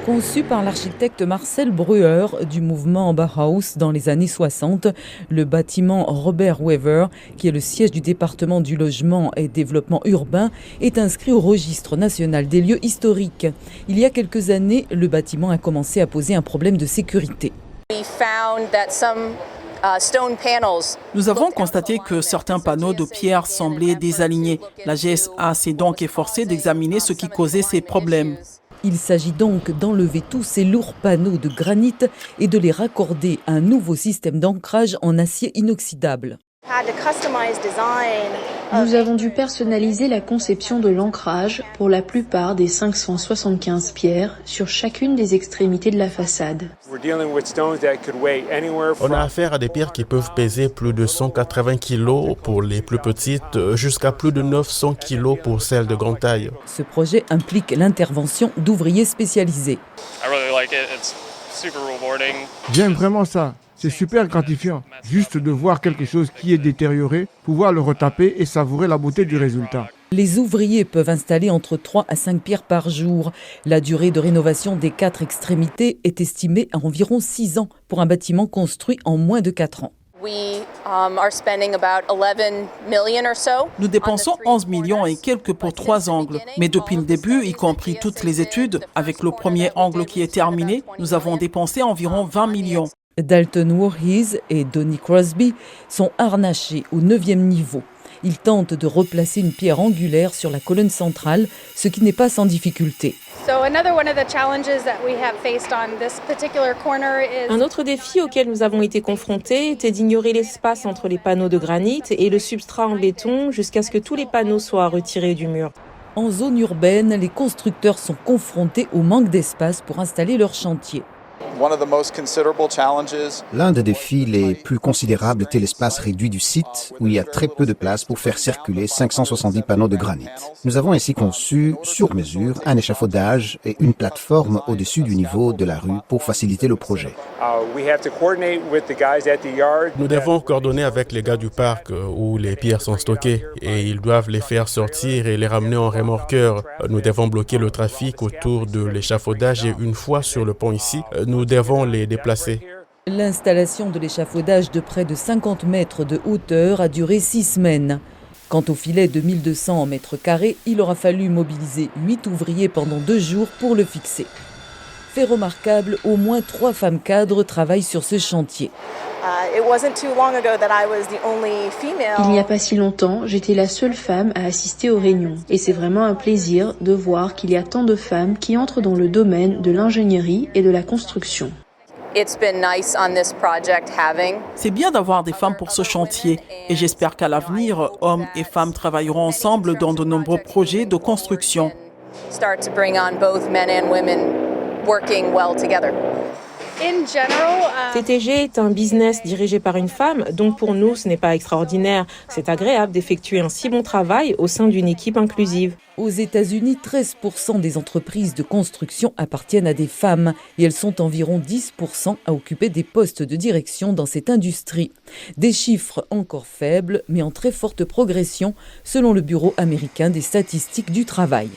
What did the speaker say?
Conçu par l'architecte Marcel Breuer du mouvement Bauhaus dans les années 60, le bâtiment Robert Wever, qui est le siège du département du logement et développement urbain, est inscrit au registre national des lieux historiques. Il y a quelques années, le bâtiment a commencé à poser un problème de sécurité. Nous avons constaté que certains panneaux de pierre semblaient désalignés. La GSA s'est donc efforcée d'examiner ce qui causait ces problèmes. Il s'agit donc d'enlever tous ces lourds panneaux de granit et de les raccorder à un nouveau système d'ancrage en acier inoxydable. Nous avons dû personnaliser la conception de l'ancrage pour la plupart des 575 pierres sur chacune des extrémités de la façade. On a affaire à des pierres qui peuvent peser plus de 180 kg pour les plus petites, jusqu'à plus de 900 kg pour celles de grande taille. Ce projet implique l'intervention d'ouvriers spécialisés. J'aime vraiment ça. C'est super gratifiant, juste de voir quelque chose qui est détérioré, pouvoir le retaper et savourer la beauté du résultat. Les ouvriers peuvent installer entre 3 à 5 pierres par jour. La durée de rénovation des 4 extrémités est estimée à environ 6 ans pour un bâtiment construit en moins de 4 ans. Nous dépensons 11 millions et quelques pour 3 angles. Mais depuis le début, y compris toutes les études, avec le premier angle qui est terminé, nous avons dépensé environ 20 millions. Dalton Voorhees et Donnie Crosby sont harnachés au 9e niveau. Ils tentent de replacer une pierre angulaire sur la colonne centrale, ce qui n'est pas sans difficulté. Un autre défi auquel nous avons été confrontés était d'ignorer l'espace entre les panneaux de granit et le substrat en béton jusqu'à ce que tous les panneaux soient retirés du mur. En zone urbaine, les constructeurs sont confrontés au manque d'espace pour installer leur chantier. L'un des défis les plus considérables était l'espace réduit du site où il y a très peu de place pour faire circuler 570 panneaux de granit. Nous avons ainsi conçu, sur mesure, un échafaudage et une plateforme au-dessus du niveau de la rue pour faciliter le projet. Nous devons coordonner avec les gars du parc où les pierres sont stockées et ils doivent les faire sortir et les ramener en remorqueur. Nous devons bloquer le trafic autour de l'échafaudage et une fois sur le pont ici, nous devons les déplacer. L'installation de l'échafaudage de près de 50 mètres de hauteur a duré 6 semaines. Quant au filet de 1200 mètres carrés, il aura fallu mobiliser 8 ouvriers pendant 2 jours pour le fixer. Fait remarquable, au moins 3 femmes cadres travaillent sur ce chantier. Il n'y a pas si longtemps, j'étais la seule femme à assister aux réunions. Et c'est vraiment un plaisir de voir qu'il y a tant de femmes qui entrent dans le domaine de l'ingénierie et de la construction. C'est bien d'avoir des femmes pour ce chantier et j'espère qu'à l'avenir, hommes et femmes travailleront ensemble dans de nombreux projets de construction. TTG est un business dirigé par une femme, donc pour nous, ce n'est pas extraordinaire. C'est agréable d'effectuer un si bon travail au sein d'une équipe inclusive. Aux États-Unis, 13% des entreprises de construction appartiennent à des femmes et elles sont environ 10% à occuper des postes de direction dans cette industrie. Des chiffres encore faibles, mais en très forte progression, selon le Bureau américain des statistiques du travail.